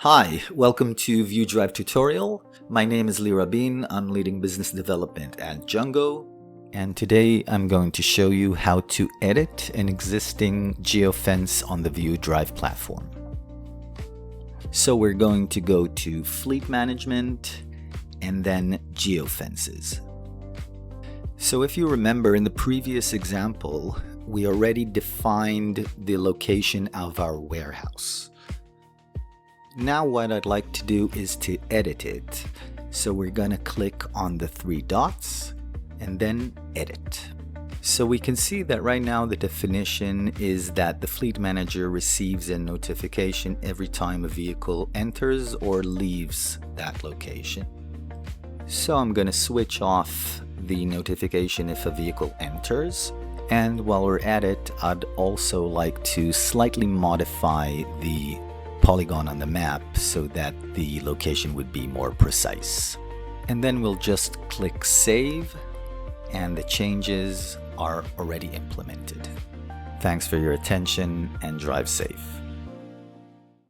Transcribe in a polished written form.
Hi, welcome to VuDrive tutorial. My name is Lee Rabin. I'm leading business development at Django. And today I'm going to show you how to edit an existing geofence on the VuDrive platform. So we're going to go to Fleet Management and then Geofences. So if you remember in the previous example, we already defined the location of our warehouse. Now what I'd like to do is to edit it. So we're gonna click on the three dots and then edit. So we can see that right now the definition is that the fleet manager receives a notification every time a vehicle enters or leaves that location. So I'm gonna switch off the notification if a vehicle enters. And while we're at it, I'd also like to slightly modify the polygon on the map so that the location would be more precise. And then we'll just click save and the changes are already implemented. Thanks for your attention and drive safe.